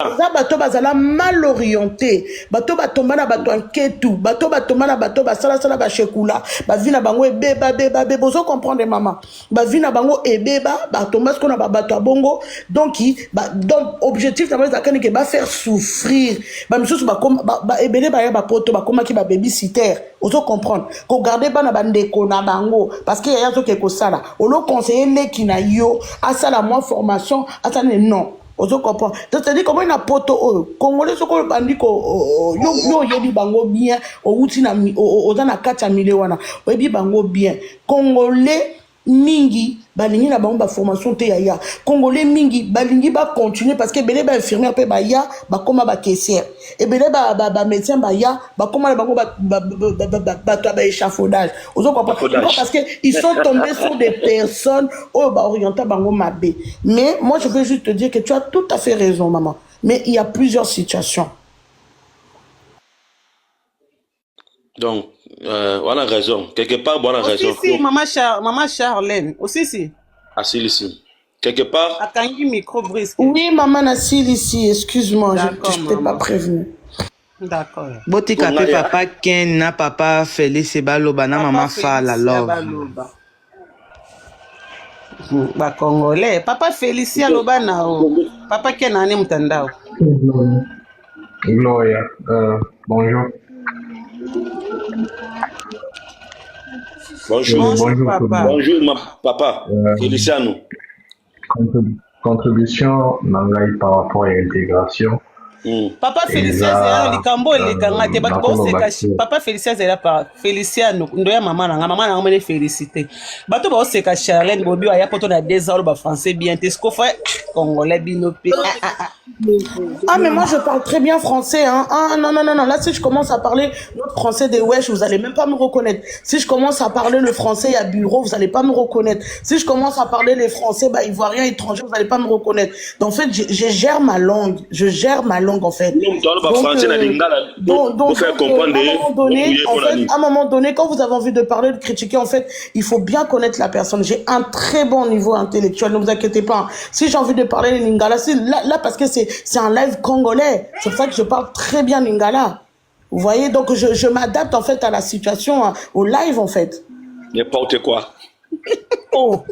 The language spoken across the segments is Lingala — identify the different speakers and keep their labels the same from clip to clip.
Speaker 1: Eza bato bazala mal orienté, bato batomba na bato anketu, bato batomba na bato basala sala ba shekula, ba vina bango ebeba beba beba, bozo comprendre maman. Ba vina bango ebeba, batomba ce qu'on a bato abongo, donc donc objectif d'abord zakani ke ba faire souffrir. Ba misusu ba ebele ba ya ba poto ba koma ki ba babysitter. Ozo comprendre. Ko garder bana bandeko na bango parce que yaya to ke ko sala. Olo conseiller le ki na yo, asala moi formation, asala non. Ozo comprend. C'est-à-dire comment il a poto Congolais ce qu'on bandi ko yo yebi bango bien o uti na o na 4 millions wana. O yebi bango bien. Congolais mingi balingi na bango ba formation te ya. Congolais mingi balingi ba continuer parce que belé ba infirmière pe ba ya ba koma ba caissière. Et belé ba médecin ba ya ba koma bango ba échafaudage. Ozo comprend. Parce que ils sont tombés sur des personnes ba orienté bango mabé. Mais moi je veux juste te dire que tu as tout à fait raison maman. Mais il y a plusieurs situations.
Speaker 2: Donc, voilà raison. Quelque part, voilà raison.
Speaker 3: Si, maman Charlène. Aussi, si.
Speaker 2: Assis ici. Quelque part.
Speaker 3: Attends, micro brisque.
Speaker 1: Oui, maman Nassil ici. Excuse-moi, je ne t'ai pas prévenu.
Speaker 3: D'accord.
Speaker 4: Botika pe papa Ken na papa Félix Baloba na maman Fala love.
Speaker 3: Ba Congolais. Papa Félicia Loba na o. Papa Ken na mtandao.
Speaker 5: Gloria, bonjour.
Speaker 2: Bonjour
Speaker 3: papa.
Speaker 2: Bonjour ma papa. Feliciano.
Speaker 5: Contribution nangai par rapport à l'intégration.
Speaker 3: Papa Félicia zela likambo elekanga te bato boseka papa Félicia zela par Feliciano ndoya maman na mene félicité bato boseka Charlène bobi aya poto na 2 ans ba français bien te ce qu'on fait congolais binope.
Speaker 1: Ah mais moi je parle très bien français hein. Ah non là si je commence à parler notre français des wesh vous allez même pas me reconnaître. Si je commence à parler le français à bureau vous allez pas me reconnaître. Si je commence à parler les français ivoiriens étrangers vous allez pas me reconnaître. Donc en fait je gère ma langue, en fait. Donc à un moment donné, quand vous avez envie de parler, de critiquer, en fait, il faut bien connaître la personne. J'ai un très bon niveau intellectuel, ne vous inquiétez pas. Si j'ai envie de parler le lingala, là parce que c'est un live congolais, c'est pour ça que je parle très bien lingala. Vous voyez, donc je m'adapte en fait à la situation, au live en fait.
Speaker 2: N'importe quoi.
Speaker 1: Oh,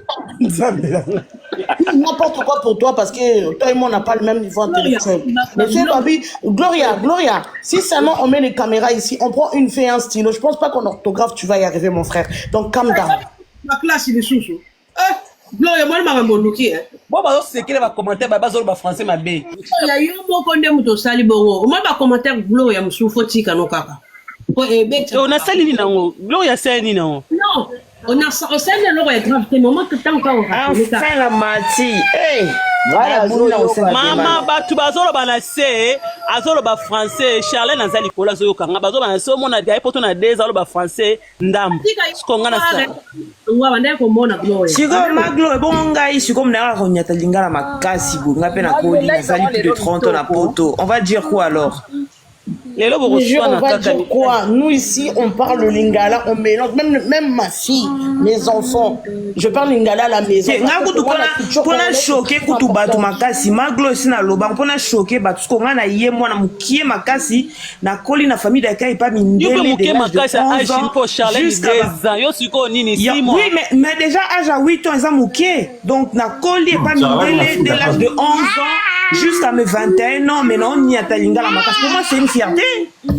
Speaker 1: n'importe quoi pour toi parce que toi et moi on n'a pas le même niveau intellectuel. Monsieur Babi, Gloria, si seulement on met les caméras ici, on prend une feuille et un stylo, je pense pas qu'en orthographe tu vas y arriver mon frère. Donc calm down.
Speaker 6: Ma classe il est sous. Gloria, moi je m'en bloqué.
Speaker 3: Bon bah c'est qu'il va commenter bah bazolo ba français ma bé.
Speaker 6: Il y a eu un mot qu'on aime tout sali bongo. Moi ba commentaire Gloria msou foti kano kaka.
Speaker 3: On a sali ni nango. Gloria sali ni nango.
Speaker 6: Non. On a ça le logo est grave c'est moment que tant qu'on va
Speaker 4: enfin la mati hey voilà
Speaker 3: maman batu bazolo bana se azolo ba français Charlène azali kola zo kanga bazolo bana se mona dia poto na 2 ans ba français ndambo skonga na sa
Speaker 6: ngwa bande ko mona Gloria
Speaker 4: siko maglo bonga ici comme na ko nyata lingala makasi go ngape na koli azali plus de 30 ans na poto on va dire quoi alors?
Speaker 1: On va dire quoi? Nous ici, on parle le lingala, on mélange, même ma fille, mes enfants. Je parle lingala à la maison.
Speaker 4: Pour choquer kutu batu makasi, maglo ici na loba, pour choquer batu ce qu'on a yé moi na mukie makasi na koli na famille d'accueil pas mindele de l'âge de 11 ans jusqu'à oui mais déjà âge à 8 ans ils ont mukie donc na koli pas mindele de l'âge de 11 ans jusqu'à mes 21 ans mais non ni atalingala makasi. Pour moi c'est une fierté. Pour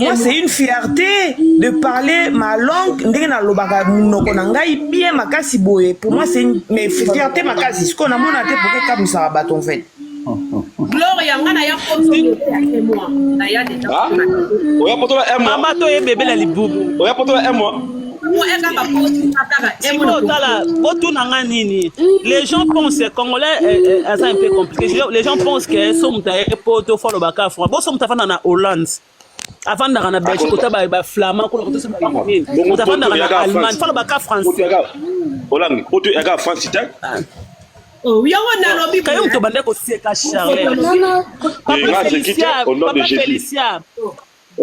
Speaker 4: moi, c'est une fierté de parler ma langue. Bien makasi boye. Pour moi, c'est une fierté makasi. Ce qu'on a monté pour que comme ça va en fait.
Speaker 6: Gloria, on a ya moi. Naya déjà.
Speaker 2: Oya poto la moi.
Speaker 3: Maman to e bébé la libubu.
Speaker 2: Oya poto la moi.
Speaker 3: Les gens pensent que Congolais c'est un peu compliqué. Les gens pensent que sommes poto follow baka France. Bon sommes tafana na Hollande. Avant d'aller en Belgique, on t'a ba flamand, on t'a ba on t'a fait dans Allemagne, follow baka France.
Speaker 2: Hollande, poto ega France cité.
Speaker 6: Oh, il y a un lobby
Speaker 3: quand même to bande ko seka Charlène. Papa Félicia.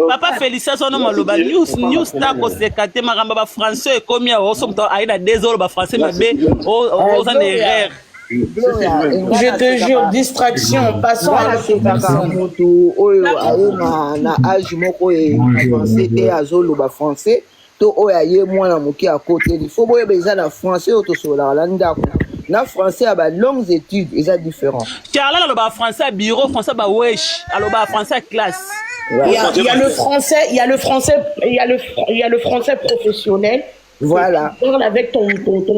Speaker 3: Papa Félicia son nom loba news ta ko sekate maramba ba français comme ya o somto aida 2 ans ba français mabe o en erreur
Speaker 1: Je te jure, distraction, passons à l'autre personne.
Speaker 7: Moto oyo aye na âge moko e français te azoloba français to oyo aye mwana moke à côté il faut boye beza na français to sola la ndako na français à ba longues études eza différent.
Speaker 3: Charles aloba français bureau français ba wesh aloba français classe.
Speaker 1: Il y a le français, il y a le français professionnel.
Speaker 7: Voilà.
Speaker 1: Tu parles avec ton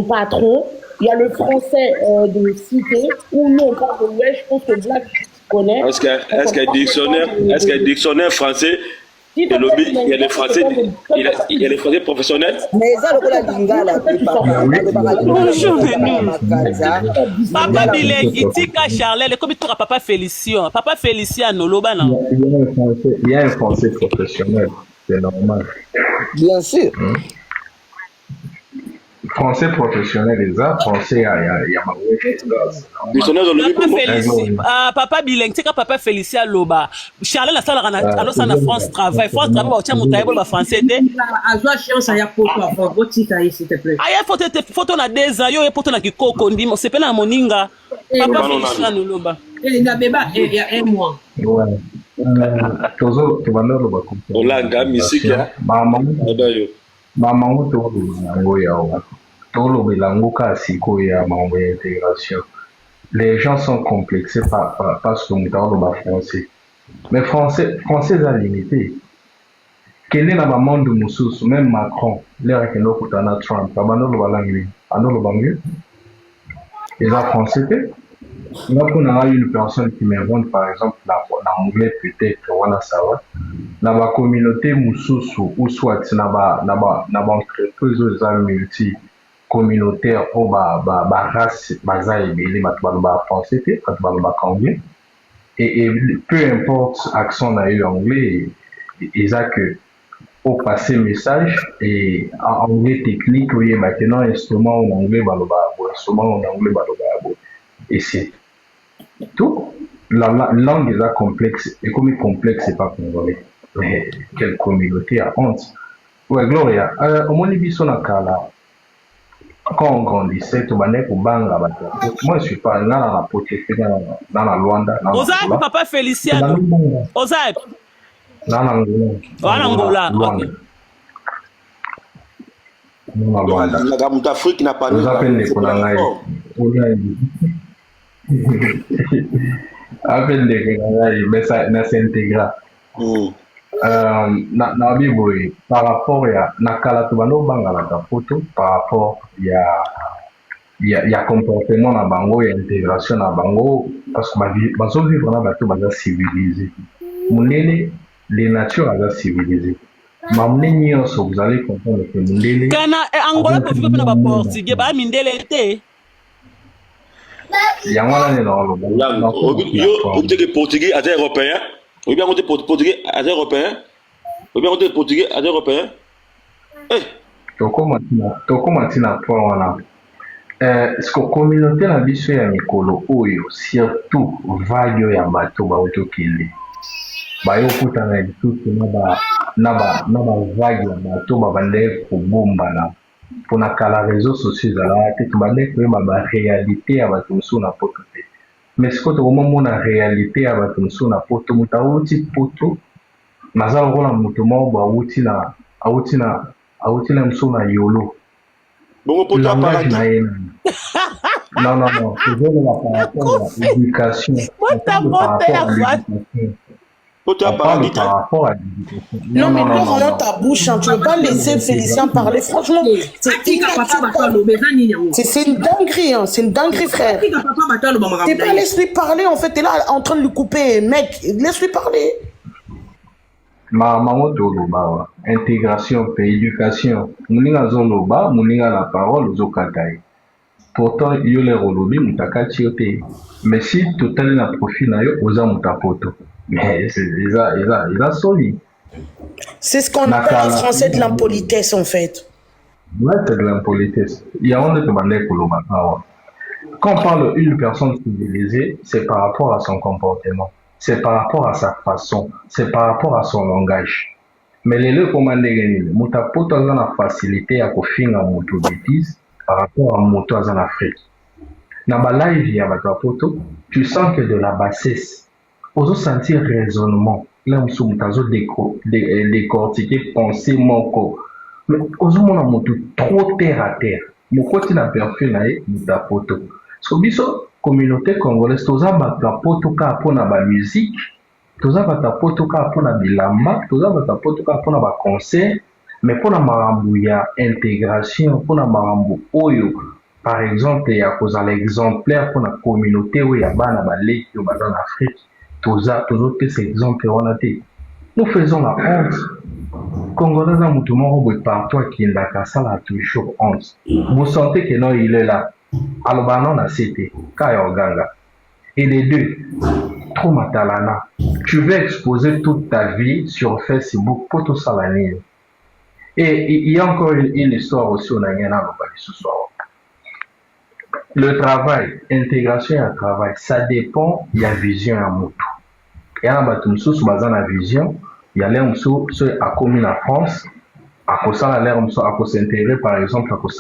Speaker 1: patron. Il y a le français de cité où nous on parle de ouais, je pense que Black connaît.
Speaker 2: Est-ce qu'il y a un dictionnaire français? Il y a les français, il y a les français professionnels.
Speaker 7: Mais ça le la lingala
Speaker 3: Bonjour Papa Bilengi tika Charles comme tu papa Félicien. Papa Félicien no loba non.
Speaker 5: Il y a un français professionnel, c'est normal.
Speaker 7: Bien sûr.
Speaker 5: Français professionnel, exact. Français, il y a
Speaker 3: Papa Bilengi tika Papa Félicien loba. Charles la salle na France travail. France travail au tient montaï pour français te.
Speaker 6: Azwa chance ya poto avant botika s'il te plaît.
Speaker 3: Aya photo na 2 ans yo photo na kikoko ndimo c'est na moninga. Papa Félicien no loba.
Speaker 6: Et na beba il y a un mois.
Speaker 5: Ouais. Tozo tubanda loba kumpa.
Speaker 2: Olanga musique ya.
Speaker 5: Mama to ngo ya. Tolo belanguka siko ya mambo ya intégration. Les gens sont complexés parce que nous parlons français. Mais français est limité. Quel est la maman de Moussous, même Macron, l'air que nous avons Trump, abandonne le balangue, abandonne le bangue. Les français, nous avons une personne qui m'invente par exemple l'anglais peut-être, voilà ça va. Dans la communauté Moussous ou soit dans la entreprise multi communautaire ou race bazaï les matouba français matouba anglais et peu importe accent n'a eu anglais ils a que au passer message et en anglais technique oui maintenant instrument en anglais instrument en anglais et c'est tout la langue est complexe et comme complexe c'est pas congolais mais quelle communauté a honte ouais Gloria au moins il sont à Kala. Quand on grandissait, tout le monde banga. Moi, je suis pas dans la protestée, dans la Luanda.
Speaker 3: Ozaï, Papa Félicien. Ozaï.
Speaker 5: Dans
Speaker 3: l'Angola.
Speaker 2: La gamme d'Afrique n'a pas de.
Speaker 5: Vous appelez les Konangaï. Appelle les Konangaï, mais ça s'intègre. Na biboy par rapport à nakala tubano banga la photo par rapport il y a comportement na bango et intégration na bango parce que bazo vivre na bato baza civilisé munene les natures baza civilisé mamneni oso vous allez comprendre que munene
Speaker 3: kana Angola ko vivre na ba portugais ba mindele te
Speaker 5: yangwana ne no
Speaker 2: yo pour que portugais à européen ou bien côté portugais à européen ou bien côté portugais à européen
Speaker 5: toko matina point wana ce que communauté na biso ya mikolo oyo surtout vague ya bato baotokende bayokutana lisusu na ba vague ya bato babande kobombana mpona kala réseaux sociaux ezalaka te tobande koyeba baréalité ya bato mosusu na poto te mais sikoyo tokomona réalité ya bato mosusu na poto moto awuti poto naza lokola moto moko bo awuti na mosusu na yolo langage na ye non tozolela par rapport à l'éducation
Speaker 1: Non, mais non, ta bouche, hein, tu ne veux pas laisser Félicien parler. Franchement, c'est une dinguerie, hein, c'est une dinguerie, frère. T'es pas, laisse-lui parler, en fait, t'es là en train de lui couper, mec, laisse-lui parler.
Speaker 5: Maman Toloba, intégration, éducation, Mouninga Zoloba, Mouninga la parole, Zokatai. Pourtant, il y a les rolobi, Moutakati, mais si total na profil, Oza Moutapoto. Mais ils ont solide.
Speaker 1: C'est ce qu'on appelle en français de l'impolitesse, en fait.
Speaker 5: Ouais, c'est de l'impolitesse. Il y a un de quand on parle d'une personne civilisée, c'est par rapport à son comportement, c'est par rapport à sa façon, c'est par rapport à son langage. Mais les deux commandés, Moutapoto a la facilité à faire une bêtise par rapport à Moto en Afrique. na ba live ya bato ya poto, tu sens que de la bassesse ozo sentir raisonnement là musu mutazo décortiquer penser moko mais ozo mona mutu trop terre à terre mokoti na perfil na ye muta poto so biso communauté congolaise toza bato ya poto ka pona ba musique toza bato ya poto ka pona bilamba toza bato ya poto ka pona ba concert mais pona marambu ya intégration pona marambu oyo par exemple ya kozala exemplaire pona communauté oyo ya bana baleki oyo baza na Afrique tozopesa exemple wana te. Nous faisons la honte. Congolais dans mutu moko boye partout akendaka asala toujours honte. Vous sentez que non il est là. Aloba non na cité kaya oganga. Et les deux, trop matalana. Tu veux exposer toute ta vie sur Facebook pour tout ça la ligne. Et il y a encore une histoire aussi au Nanyana ce soir. Le travail, intégration et le travail, ça dépend, il y a vision à moto. Il y a un sous la vision, il y a l'air à commun en France, à cause de l'air à s'intégrer par exemple, à cause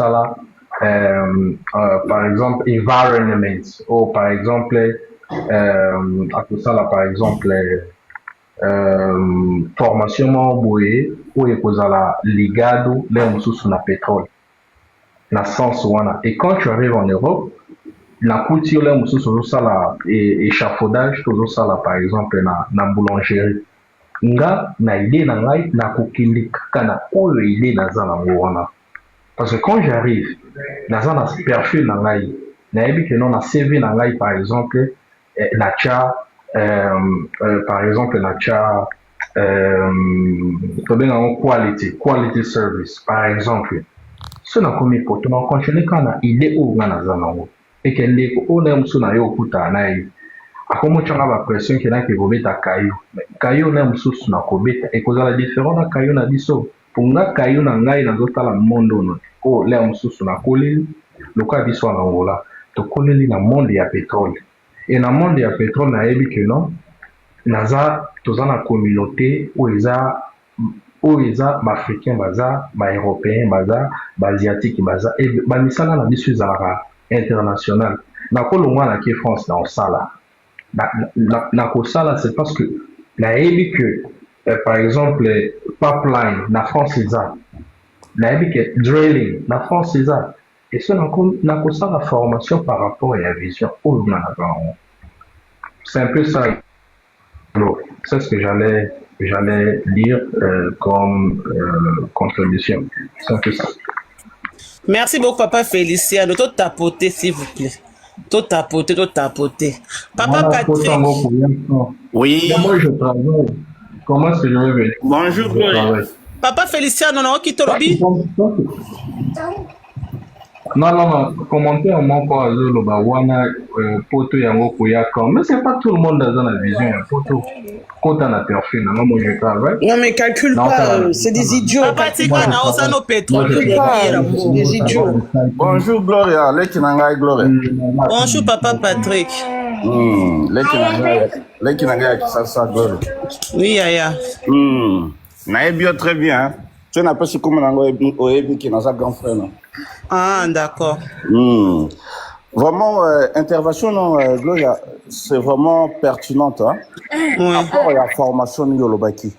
Speaker 5: par exemple, environment, ou par exemple, à cause de par exemple, formation maboué, ou à cause de la ligado, l'air sous la pétrole. La sens wana. Et quand tu arrives en Europe, la couture là musu sozo sala échafaudage tozo sala par exemple na boulangerie. Nga na idée na ngai na kokindi kana oyo idée na za na wana. Parce que quand j'arrive na za na perfil na ngai na yebi que non na CV na ngai par exemple na cha par exemple na cha quality service par exemple. Ce n'a comme poto na continuer kana idée o ngana zanango et que ndeko o na musu na yo kuta na yi akomo changa ba pression ke na ke bobeta kayo na musu na kobeta e kozala différent na kayo na biso punga kayo na ngai na zotala mondo no o le musu na koleli loka biso na ngola to koleli na monde ya pétrole et na monde ya pétrole na yebi que non naza tozana communauté o eza ba-africain baza ba-européen baza ba-asiatique baza et bamisala na biso ezalaka international nakolongwa na ke France na osala na kosala c'est parce que nayebi que par exemple pipeline na France eza nayebi que drilling na France eza et so na kosala formation par rapport à la vision oyo na bango c'est un peu ça. C'est ce que j'allais dire comme contribution. C'est un peu ça.
Speaker 3: Merci beaucoup, Papa Félicien. Tout tapoter, s'il vous plaît. Tout tapoter. Papa Patrick.
Speaker 2: Oui.
Speaker 5: Moi, je travaille. Comment est-ce que je vais venir?
Speaker 2: Bonjour,
Speaker 3: Papa Félicien, non, qui te lobby?
Speaker 5: Non, commentaire mon quoi le bawana poto yango koyaka mais c'est pas tout le monde dans la vision poto quand on a perfil non moi je travaille
Speaker 1: non mais calcule pas c'est des idiots
Speaker 3: papa tika na osano pétrole
Speaker 1: c'est des idiots.
Speaker 8: Bonjour Gloria leki nanga Gloria
Speaker 3: bonjour papa Patrick
Speaker 8: leki nanga qui ça Gloria
Speaker 3: oui yaya
Speaker 8: na bien très bien tu n'as pas si comme nanga oebi qui na sa grand frère non.
Speaker 3: Ah, d'accord.
Speaker 8: Vraiment, intervention, Gloria, c'est vraiment pertinente. Hein?
Speaker 3: Ouais.
Speaker 8: Rapport à la formation de Yolobaki.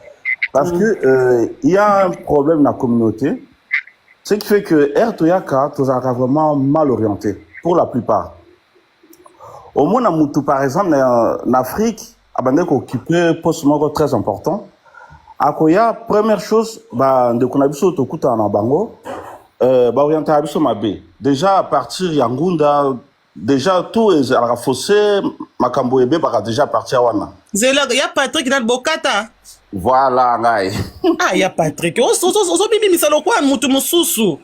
Speaker 8: Parce que il y a un problème dans la communauté, ce qui fait que Ertoyaka, tu es vraiment mal orienté, pour la plupart. Au moins, par exemple, en Afrique, il a occupé un poste très important. Akoya, première chose, de qu'on a vu sur Tokuta en Bango, déjà à partir Yangunda déjà tout est à fossé makambo ebe baka déjà partir wana
Speaker 3: zela ya Patrick dans bokata
Speaker 8: voilà ngai
Speaker 3: ah ya Patrick ozo bibi misalo kwa mutu mususu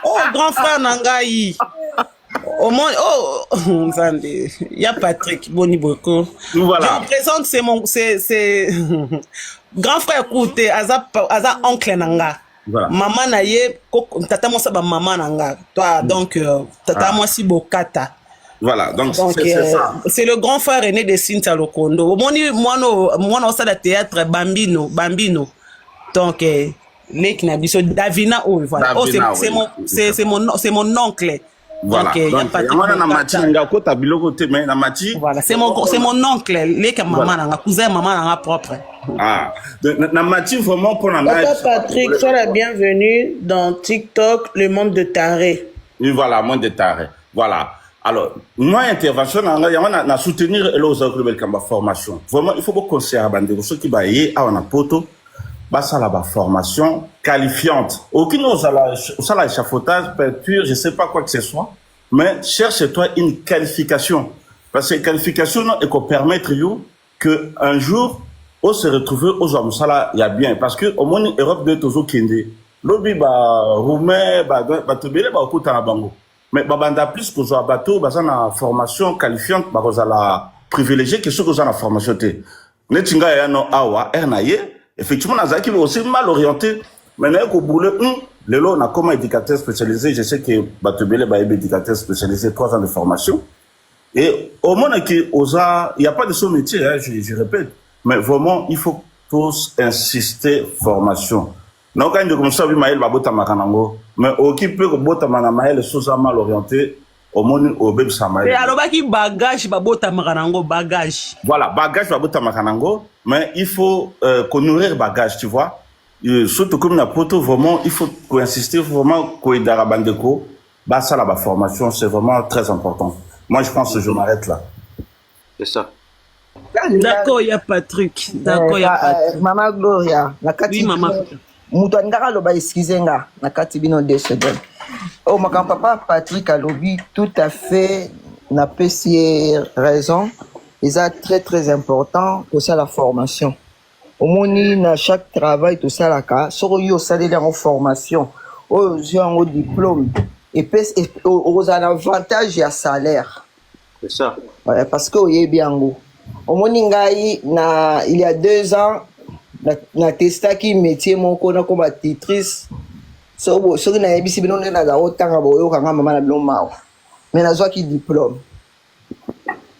Speaker 3: oh grand frère nangai au moins oh Zande ya Patrick boni boko
Speaker 8: voilà
Speaker 3: je présente c'est grand frère écoutez aza oncle nanga. Voilà. Maman na ye tata mo saba maman nanga toi donc tata mo si bokata
Speaker 8: voilà donc c'est ça
Speaker 3: c'est le grand frère aîné de Cynthia Lokondo moni moi ça de théâtre bambino donc les qui na biso Davina oh voilà oh c'est mon oncle
Speaker 8: Voilà.
Speaker 3: Ok,
Speaker 8: Donc,
Speaker 3: voilà, c'est mon oncle, les maman nanga, cousin maman nanga propre.
Speaker 8: Ah, na mati vraiment pour la
Speaker 1: Papa Patrick, sois la bienvenue dans TikTok, le monde de taré.
Speaker 8: Oui, voilà, monde de taré. Voilà. Alors, moi, intervention, on a soutenir la formation. Vraiment, il faut que conseiller à bande ceux qui baillent à un poto, ça la formation qualifiante. Aucune ça échafaudage, peinture, je sais pas quoi que ce soit, mais cherche-toi une qualification. Parce que qualification, elle peut permettre que un jour, on se retrouve aux hommes, ça là, il y a bien. Parce que au moins, Europe de Tozo Kende, lobby, roumain, tobele, okuta na bango. Mais babanda plus que ça bateau baza na formation qualifiante ba la privilégié que ceux que la formation té netinga ya no awa ernaye effectivement nazaki aussi mal orienté mais na ko boule lelo na comme éducateur spécialisé je sais que batobele ba éducateur spécialisé 3 ans de formation et au moins que osa il y a pas de ce métier hein, je répète mais vraiment il faut tous insister formation. Non, quand on commence à vivre Maël Babota Makanango, mais occupé que Bota Manamaël est mal orienté au monde au bébé Samaël.
Speaker 3: Et alors, qui bagage Babota Makanango, bagage.
Speaker 8: Voilà, bagage Babota Makanango, mais il faut qu'on nourrir bagage, tu vois. Surtout comme la poto, vraiment, il faut insister vraiment qu'on ait d'Arabandeko, bah ça la formation, c'est vraiment très important. Moi, je pense que je m'arrête là.
Speaker 2: C'est ça.
Speaker 3: D'accord, il y a Patrick. D'accord, il y a Patrick.
Speaker 7: Maman Gloria, la
Speaker 3: oui, maman.
Speaker 7: Mutu andaka loba excusez nga na kati bino 2 secondes. Oh ma papa Patrick alobi tout à fait na pesi raison. Ils a très important pour ça la formation. Au moni na chaque travail tout ça la ka soko yo salé en formation. Oh j'ai un diplôme et aux avantages ya salaire.
Speaker 2: C'est ça.
Speaker 7: Ouais, parce que oye biango. Au moni ngai na il y a 2 ans na testaki métier moko na comme titrice so na yebisi bino na za otanga boyo kanga mama na bino mawa mais nazwaki diplôme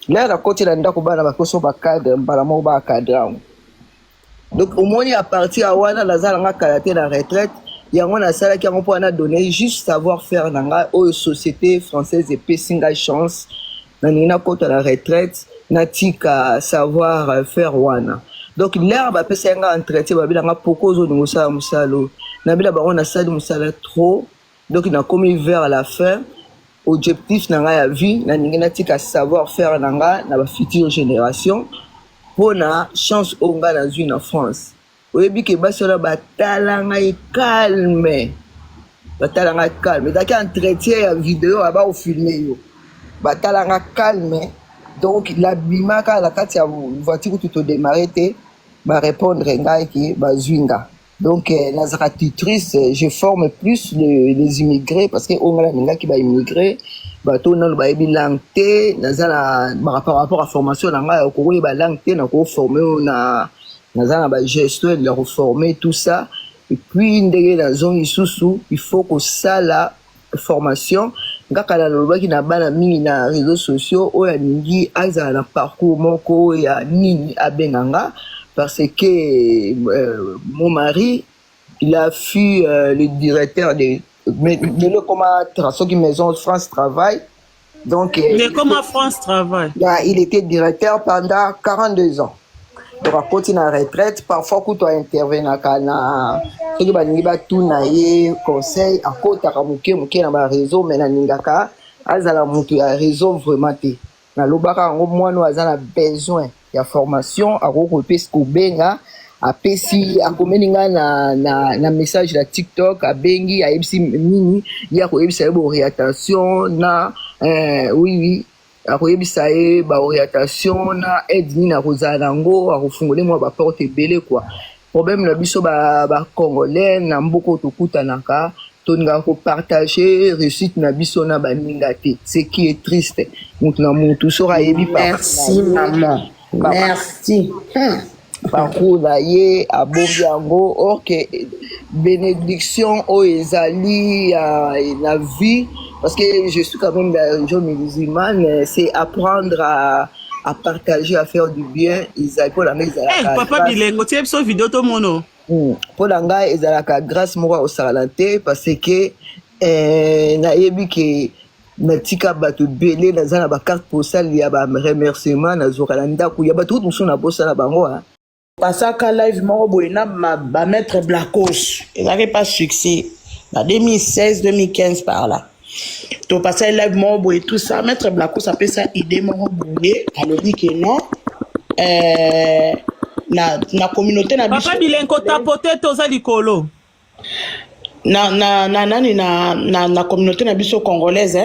Speaker 7: là na côté na ndako bana bakoso ba cadre mbala mo ba cadre donc au moins à partir à wana lazala nga kalaté na retraite yango na sala ki yango na donner juste savoir faire nanga o société française et pesinga chance na nina kota la retraite na tika savoir faire wana. Donc l'air va passer un entretien va bien pourquoi zo musala musalo na bila ba on a sali musala trop donc il a commis vers la fin objectif na ya vie na ningina tika savoir faire nanga na ba future génération pour na chance onga na zui na France oyebi ke basola batalanga calme donc entretien ya vidéo aba au filmer yo batalanga calme donc la bimaka la kati ya voiture tout démarrer te ba répondre ngai ki ba zwinga donc nazaka tutrice je forme plus les immigrés parce que on a nga ki ba immigré ba to na ba yebi langue te nazala par rapport à formation na ngai ko ba langue te na ko former na nazala ba gestion de reformer tout ça et puis ndenge na zone isusu il faut que ça la formation ngaka na lobaki na bana mingi na réseaux sociaux oya ningi azala na parcours moko ya nini abenganga parce que mon mari, il a fui le directeur de le comment Maison France Travail. Donc,
Speaker 3: mais comment France Travail?
Speaker 7: Il était directeur pendant 42 ans. Donc, à côté de la retraite, parfois, quand on intervient à ceux qui tout conseil, à côté de la réseau, mais na ningaka, azala mutu ya réseau vraiment te. Na lobaka ngo mwana azala besoin ya formation akoko pesi kobenga apesi akomeninga na message la TikTok abengi ayebisi nini ya koyebisa ye orientation na oui akoyebisa ye ba orientation na aide nini akozala nango akofungole mwa ba porte ebele quoi. Problème na biso ba congolais na mboko tokutanaka toninga ko partager réussite na biso na baninga te, ce qui est triste. Mutu sera yebi par
Speaker 1: merci maman. Merci.
Speaker 7: Parcours d'ailleurs à Bobiango, ok, bénédiction aux ezali la vie, parce que je suis quand même de la religion musulmane, c'est apprendre à partager, à faire du bien. Pour la
Speaker 3: papa bilingue, tu as une vidéo tout mono.
Speaker 7: Pour la gars, ils ont la grâce moi au salanté parce que na yebi que natika bato belé naza na ba carte postale ya ba remerciement nazokala ndako ya bato muso na bosala bango
Speaker 1: pasaka live moko boye na ba maître Blacos ezaki pas succès na 2016 2015 par là to passer live moko boye tout ça maître Blacos appelle ça idée moko boye alobi que non na communauté na biso
Speaker 3: papa bilenko tapote toza likolo
Speaker 1: na communauté na biso congolaise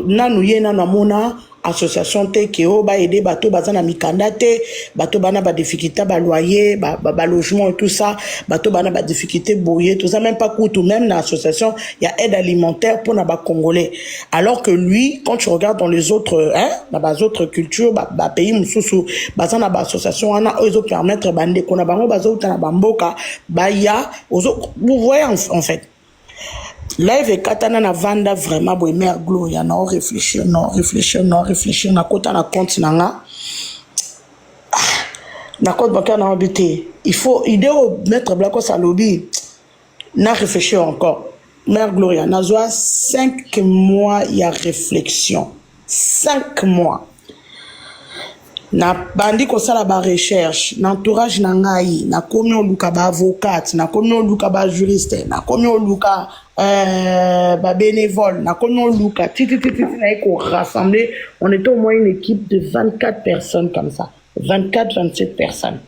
Speaker 1: nanu ye nanu amona association te ke o ba aider bato baza na mikanda te bato bana ba difficulté ba loyer ba logement et tout ça bato bana ba difficulté boyer tout ça même pas coûte même na association il y a aide alimentaire pour na ba congolais alors que lui quand tu regardes dans les autres na ba autres cultures ba pays mususu baza na ba association ana ozo permettre bande kona bango bazo utana bamboka ba ya ozo vous voyez en fait live et katana na vanda vraiment boy mère gloria non réfléchir na kota na compte nanga na compte bancaire na habité il faut idée au maître Blacos à lobby na réfléchir encore mère gloria na zoa 5 mois il y a réflexion 5 mois na bandi ko sala ba recherche na entourage na ngai na komi oluka ba avocate na komi oluka ba juriste na komi oluka ba bénévole na komi oluka titi na ko rassembler on était au moins une équipe de 24 personnes comme ça 27 personnes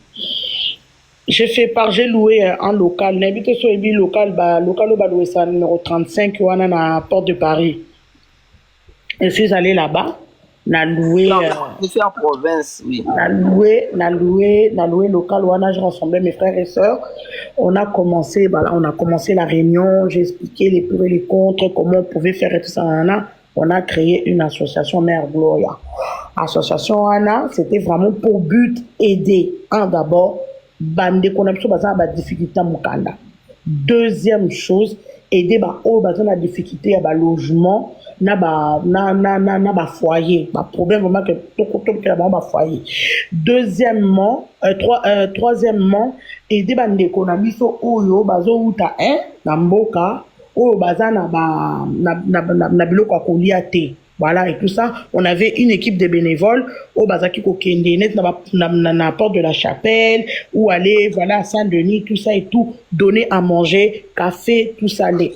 Speaker 1: j'ai loué un local n'habite sur le local loué ça numéro 35 wana na porte de Paris je suis allé là-bas na loué
Speaker 7: en province oui
Speaker 1: na loué local où j'ai rassemblé mes frères et sœurs on a commencé la réunion j'ai expliqué les pour et les contre comment on pouvait faire et tout ça on a créé une association Mère Gloria association Anna c'était vraiment pour but aider d'abord bande qu'on a besoin de difficulté mukanda deuxième chose aider ba o ba na difficulté ya ba logement na ba foyer ba problème vraiment que tout ba foyer deuxièmement aider ba ndeko na biso oyo bazo uta na mboka oyo baza na biloko ya kolia te. Voilà, et tout ça, on avait une équipe de bénévoles au Bazaki Kokende, net na porte de la chapelle, où aller, voilà, à Saint-Denis, tout ça et tout, donner à manger, café, tout ça, lait.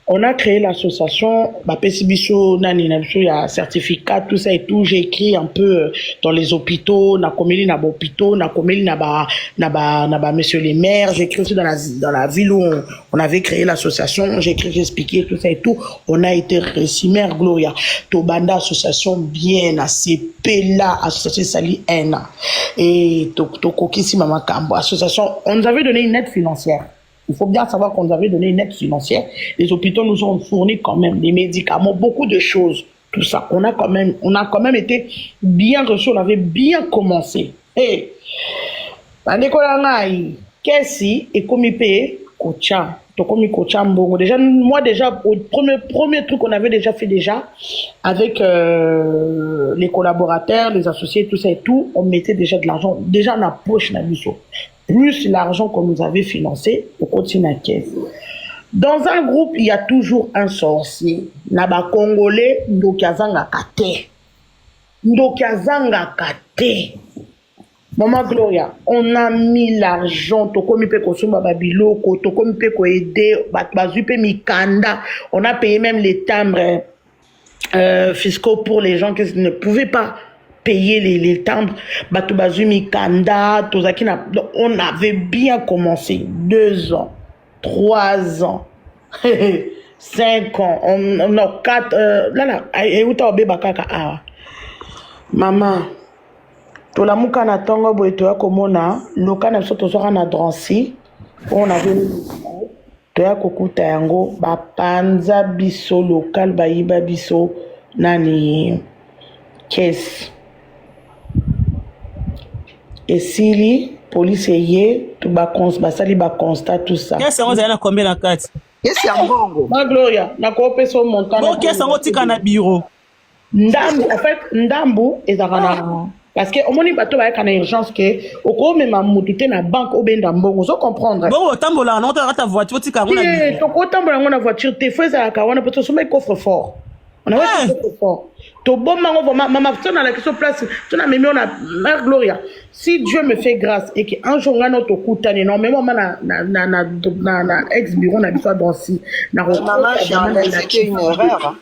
Speaker 1: On a créé l'association, Pesibiso, Nani, il y a certificat, tout ça et tout. J'ai écrit un peu dans les hôpitaux, na komeli na hôpitaux, na komeli na ba monsieur les maires. J'ai écrit aussi dans la ville où on avait créé l'association. J'ai écrit, j'ai expliqué tout ça et tout. On a été réussi, Mère Gloria. Tobanda association bien, assez pela, association Sali Ena. Et Tokokisi Mama Kambo, association. On nous avait donné une aide financière. Il faut bien savoir qu'on nous avait donné une aide financière. Les hôpitaux nous ont fourni quand même des médicaments, beaucoup de choses, tout ça. On a quand même été bien reçus, on avait bien commencé. Et Kessi et Komipe Kocha, Tokomi Kocha Mbongo. Déjà, moi déjà, au premier truc qu'on avait déjà fait déjà avec les collaborateurs, les associés, tout ça et tout, on mettait déjà de l'argent déjà dans la poche Nabiso. Plus l'argent qu'on nous avait financé, on continue à caisse. Dans un groupe, il y a toujours un sorcier. Naba Congolais, Ndokiazanga Kate. Ndokiazanga Kate. Maman Gloria, on a mis l'argent, Tokomi pe kosumba babiloko, Tokomi pe ko aider, bazupe mikanda. On a payé même les timbres fiscaux pour les gens qui ne pouvaient pas payer les timbres. Batubazumi Kanda, Tozakina. On avait bien commencé. 2 ans, 3 ans, 5 ans, on a 4. Et où t'as bakaka maman. To la muka na tongo boy to ya komona loka na biso tozwaka na Drancy on avait to ya kokuta yango bapanza biso local bayiba biso nani caisse et sili police yé to basali ba constat tout ça
Speaker 3: qu'est-ce qu'on a combien la carte
Speaker 7: qu'est-ce ya mbongo
Speaker 1: ma Gloria na ko peso montant
Speaker 3: bon qu'est-ce qu'on tika na bureau
Speaker 1: ndambu en fait ndambu ezakana parce que au moni bato ba kana urgence que oko mema mutute na banque obenda mbongo zo comprendre
Speaker 3: bon tambola na ta voiture tika ngona
Speaker 1: to ko tambola ngona voiture te feza ka wana peut-être sommet coffre fort On a ouais fort. To bon maman, tu as la question place, tu as même on a Mère Gloria. Si Dieu me fait grâce et qu'un jour on a notre coutane, non, même moi na ex bureau na biso dansi.
Speaker 7: Maman, c'était une erreur.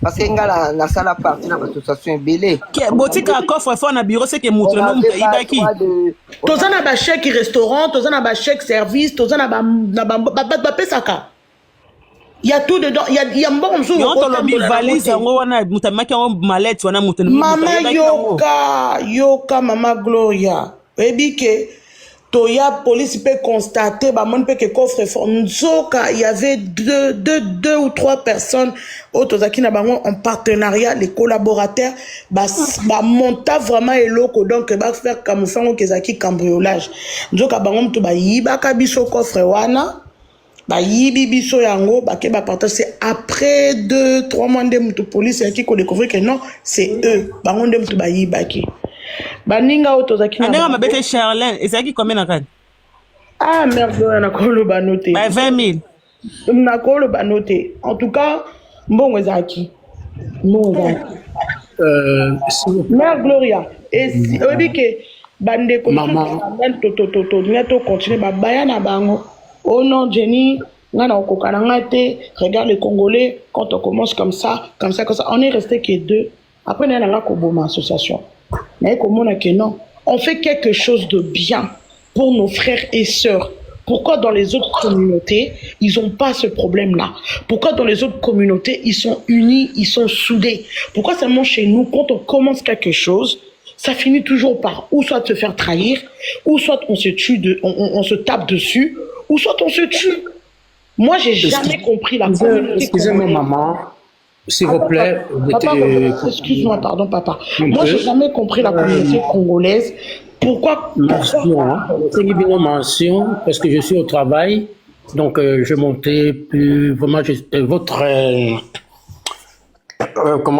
Speaker 7: Parce que nga na sala partie na l'association belé.
Speaker 3: Botika coffre fort na bureau c'est que mutu no mutu ibaki.
Speaker 1: Toza na ba chèque restaurant, toza na ba chèque service, toza na ba pesaka. Il y a tout dedans. Il y a un bon jour.
Speaker 3: Il y a valise,
Speaker 1: Maman Yoka, Maman Gloria. Et que Toya police peut constater, bah mon peut que coffre fort. Nzoka, il y avait deux ou trois personnes autozaki na bango en partenariat, les collaborateurs, bah monta vraiment eloko donc bah faire comme ça on kezaki cambriolage. Nzoka bango to ba yiba kabiso coffre wana. Ba yibi biso yango ba ke ba partage c'est après 2-3 mois de mutu police qui ko découvrir que non c'est eux ba ngonde mutu ba yibaki ba ninga otozaki
Speaker 3: na ndenge mabete Charlène et c'est qui combien na kadi
Speaker 1: ah merde na kolo ba noté
Speaker 3: ba 20 000
Speaker 1: na kolo ba noté en tout cas mbongo ezaki mbongo Mère Gloria et si obi ke bande ko to nyato continuer ba baya na bango. Oh non, Jenny, regarde les Congolais, quand on commence comme ça, on est resté que deux. Après, on a la Koboma association. Mais non, on fait quelque chose de bien pour nos frères et sœurs. Pourquoi dans les autres communautés, ils n'ont pas ce problème-là? Pourquoi dans les autres communautés, ils sont unis, ils sont soudés? Pourquoi seulement chez nous, quand on commence quelque chose, ça finit toujours par ou soit se faire trahir, ou soit on se tue, on se tape dessus, ou soit on se tue. Moi, j'ai jamais compris la communauté.
Speaker 9: Excusez-moi, maman, s'il vous plaît.
Speaker 1: Excuse-moi, pardon, papa. Moi, j'ai jamais compris la communauté congolaise. Pourquoi
Speaker 9: c'est une mention, parce que je suis au travail, donc je montais plus vraiment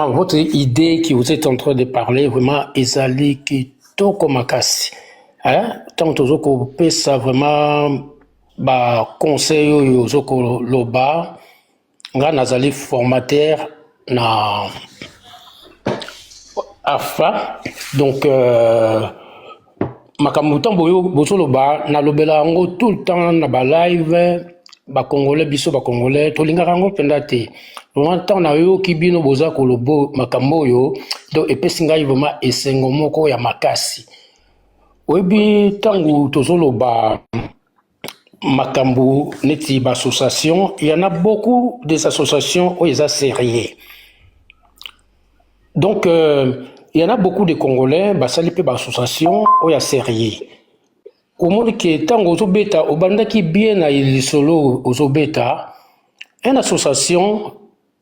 Speaker 9: votre idée qui vous êtes en train de parler, vraiment, ezali kitoko makasi. Tant que ça vraiment. Ba conseil yo zoko loba nga nazali formateur na AFA donc makamuta boyo bozo loba na lobela ngo tout le temps na ba live ba congolais biso ba congolais to linga rango pendate vraiment temps na yo kibino boza ko lobo makambo yo donc epesi ngai vraiment esengo moko ya makasi oyebi tangu tozo loba Makambu neti association, il y en a beaucoup des associations où ils sont sérieux. Donc il y en a beaucoup de Congolais basali pe association où ils sont sérieux. Au monde qui est tango zobeta au banda qui bien na il solo zobeta une association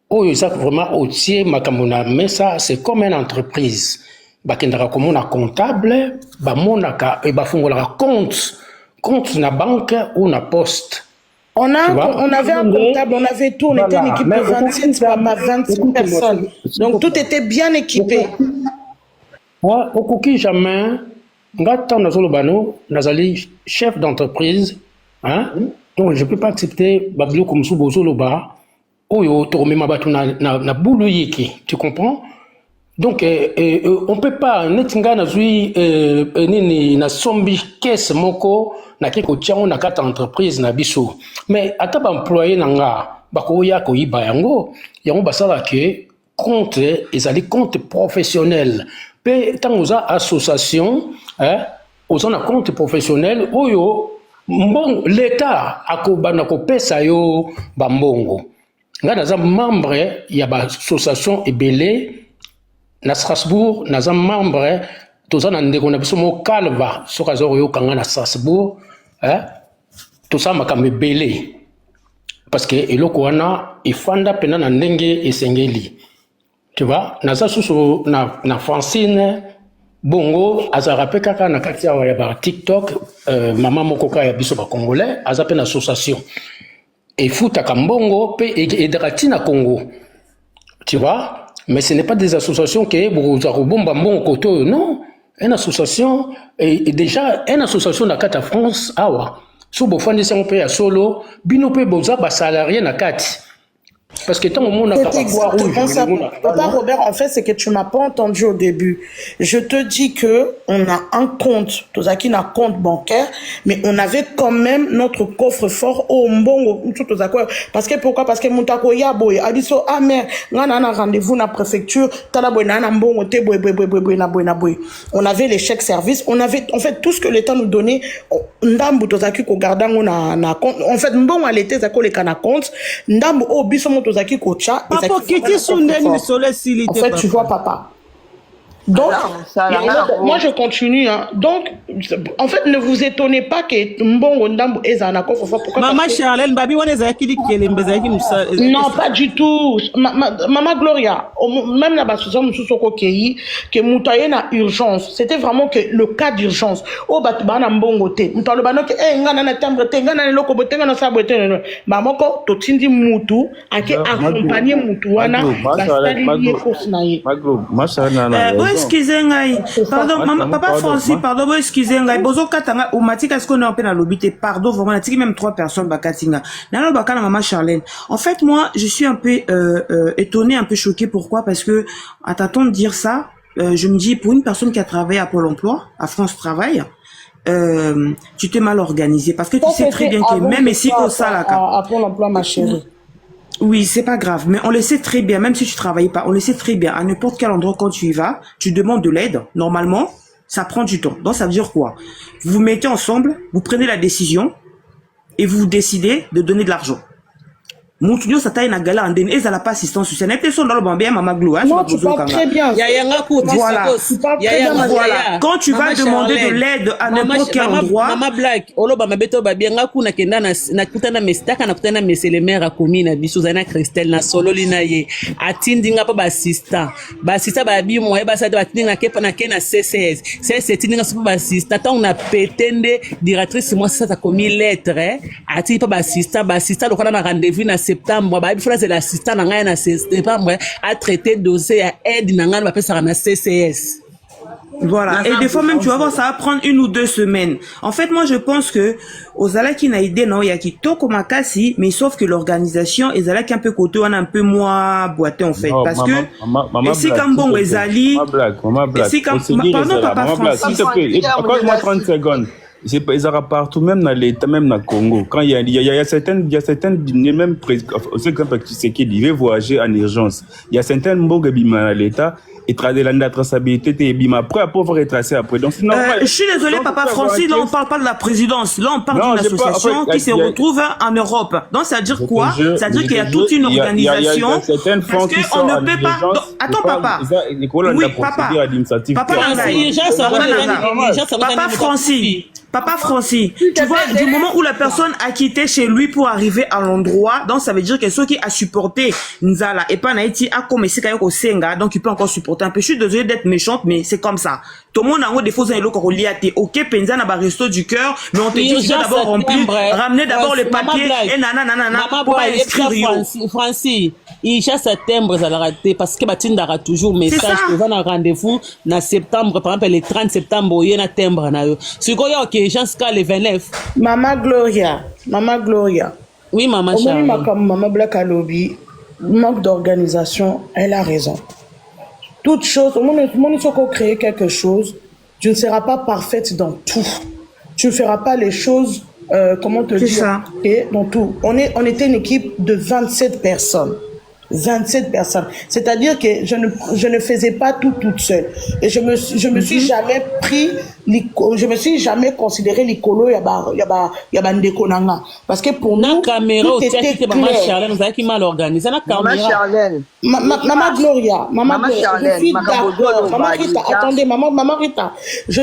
Speaker 9: où ils sont vraiment entier makamuna mais ça c'est comme une entreprise. Bakendaka comme on a comptable, ba monaka et ba fongola compte na banque ou na poste.
Speaker 1: On avait un comptable, on avait tout, on était une équipe de 26, papa, 26 personnes. Donc tout était bien équipé.
Speaker 9: Moi, au cookie jamais, ngata nazolobano, nazali chef d'entreprise, hein? Donc je peux pas accepter bablo comme sous bozoloba, oyo torome mabatu na boulou yiki, tu comprends? Donc on peut pas netinga nazui nini na sombi caisse moko na kiko tiango na kata entreprise na biso mais ata ba employé nanga bako ya ko yiba yango basala ke compte ezali compte professionnel pe tangoza association oza na compte professionnel oyo mbongo l'état akobana ko pesa yo ba mbongo nga naza membre ya ba association ebele na Strasbourg, nous sommes membres, tous en andeko na biso mo Calva, soka zo yo kanga na Strasbourg, tout ça m'a comme belé. Parce que eloko wana ifanda pena na ndenge esengeli. Tu vois, na za susu na Francine bongo azarape kaka na kati ya ba TikTok, maman moko ka ya biso ba congolais, azape na association. Et futa kambongo pe et na Congo. Tu vois? Mais ce n'est pas des associations qui sont non. Une association, et déjà, une association dans la France, awa. Si vous faites des solo, binope boza ba salarié na kati. Parce que tant au monde, on a
Speaker 1: C'est exactement ça. Papa Robert, en fait, c'est que tu m'as pas entendu au début. Je te dis que on a un compte, Tozaki n'a compte bancaire, mais on avait quand même notre coffre-fort au mbongo. Parce que pourquoi? Parce que Moutako Yaboy, Abiso, ah mère, on a rendez-vous na préfecture, on avait les chèques services, on avait, en fait, tout ce que l'État nous donnait, ndambu Tozaki ko garda na compte. En fait, mbongo à l'été, zako les kana compte, ndambu o biso Tozaki kocha.
Speaker 3: Papa,
Speaker 1: en fait, tu vois, papa. Donc, moi je continue. Hein. Donc, en fait, ne vous étonnez pas que Mbongo Ndambo est en accord.
Speaker 3: Maman Charlène, Babi, on est
Speaker 1: non, pas du tout. Maman Gloria, même la base que Moutaye na urgence. C'était vraiment que le cas d'urgence. Oh, Batubana Mbongo te. Moutalo bano que, eh, ngana na tembre te, ngana na loko bote, ngana sa bote. Mamoko, totindi Moutou, ake accompagner Moutouana, bastali liye kosnaye.
Speaker 4: Excusez-moi, pardon, papa Francis, pardon, excusez-moi, bozo katanga, ou matika est-ce qu'on est en peine à l'obité, pardon, vraiment, tiki même 3 personnes, bakatinga. Nalo bakana maman Charlène. En fait, moi, je suis un peu, étonnée, un peu choquée, pourquoi? Parce que, à t'attendre de dire ça, je me dis, pour une personne qui a travaillé à Pôle emploi, à France Travail, tu t'es mal organisé, parce que tu sais très bien que même ici, au Salaka.
Speaker 1: À Pôle emploi, ma chérie.
Speaker 4: Oui, c'est pas grave, mais on le sait très bien, même si tu travailles pas, on le sait très bien, à n'importe quel endroit quand tu y vas, tu demandes de l'aide, normalement, ça prend du temps. Donc ça veut dire quoi? Vous vous mettez ensemble, vous prenez la décision, et vous décidez de donner de l'argent. Moutunyo Sataï na gala andene et la pas assistance sociale. N'était son dans le bambé mama gloire.
Speaker 1: Non, tu parles très bien.
Speaker 4: Voilà. Voilà. Quand tu vas demander de l'aide à n'importe quel endroit.
Speaker 3: Mama Black, olo bama beto babia ngaku na kenda na kutana mestaka na kutana monsieur le maire a commis na bisuzana Christelle na solo linaye. Atindi nga pa ba assistant. Ba assistant ba bi mo e ba sa de atindi na kepa na kena CCS. C'est tinga so ba assistant. Tant on a pétende directrice moi ça a commis lettre. Ati pa ba assistant le kana na rendez-vous na septembre, bah, il faut que l'assistant en septembre a traité dossier à aide dans le CCS.
Speaker 4: Voilà. Et des fois même, tu vas voir, ça va prendre 1 ou 2 semaines. En fait, moi, je pense que aux alaki na idée, non, il y a qui toko makasi, mais sauf que l'organisation, les alaki un peu côté, on a un peu moins boité, en fait. Non, parce que, et si comme bon, les alliés, et si comme, pardon, papa Francis.
Speaker 10: S'il te plaît, accorde-moi 30 secondes. Ils aura partout, même dans l'État, même dans le Congo. Quand il y a certaines, même c'est comme tu sais qu'il veut voyager en urgence. Il y a certaines mots dans l'État et la traçabilité et bima après pouvoir retracer après. Donc c'est normal.
Speaker 4: Je suis désolé, papa Francis, là on parle pas de la présidence, là on parle d'une association qui se retrouve en Europe. Donc ça veut dire quoi? Ça veut dire qu'il y a toute une organisation. Parce qu'on ne peut pas. Attends, papa. Oui, papa. Papa Francis. Papa Francis, tu vois, du moment où la personne a quitté chez lui pour arriver à l'endroit, donc ça veut dire que ceux qui a supporté Nzala et pas Naïti a commencé au Senga, donc il peut encore supporter un peu. Je suis désolé d'être méchante, mais c'est comme ça. Tout le monde a des faux liatés. Ok, Penza n'a pas resto du cœur, mais on te dit qu'il faut d'abord remplir, ramener d'abord les papiers et nanana pour pas inscrire.
Speaker 3: Francis, il chasse à timbre, ça l'a raté parce que Batine aura toujours message que va un rendez-vous en septembre, par exemple, le 30 septembre, il y a un timbre. C'est quoi, ok, jusqu'à le 29.
Speaker 1: Maman Gloria.
Speaker 3: Oui, maman Charles.
Speaker 1: Maman Black Alobi, manque d'organisation, elle a raison. Toute chose, au moment où tu as créé quelque chose, tu ne seras pas parfaite dans tout. Tu ne feras pas les choses, comment te dire, dans tout. On était une équipe de 27 personnes. 27 personnes. C'est-à-dire que je ne faisais pas tout toute seule. Et je me suis jamais considéré l'icolo yaba ndekonanga. Parce que pour nous, tout était clair.
Speaker 3: Maman Charlène, vous avez qui mal organisé.
Speaker 7: Maman Charlène.
Speaker 1: Maman Gloria. Maman Charlène. Je suis d'accord. Maman Rita, attendez, maman Rita. Je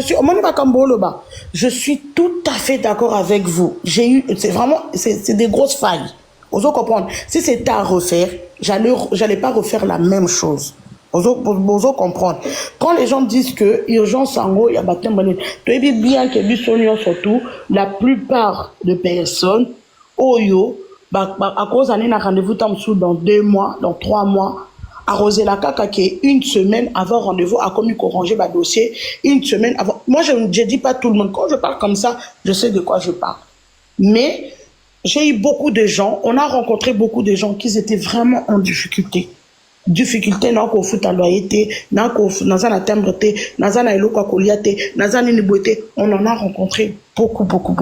Speaker 1: suis tout à fait d'accord avec vous. C'est des grosses failles. Vous comprenez? Si c'était à refaire, j'allais pas refaire la même chose. Vous comprenez? Quand les gens disent que urgence en gros, il y a baptême, tu es bien que Bissonion surtout, la plupart de personnes, à cause d'un rendez-vous dans 2 mois, dans 3 mois, arroser la caca qui est 1 semaine avant rendez-vous, à commis qu'on ranger ma dossier, 1 semaine avant. Moi, je dis pas tout le monde. Quand je parle comme ça, je sais de quoi je parle. Mais, J'ai eu beaucoup de gens, on a rencontré beaucoup de gens qui étaient vraiment en difficulté. Difficulté n'a qu'au foot à loyer, n'a qu'au dans un timbre, dans un aélo quoi, on en a rencontré beaucoup.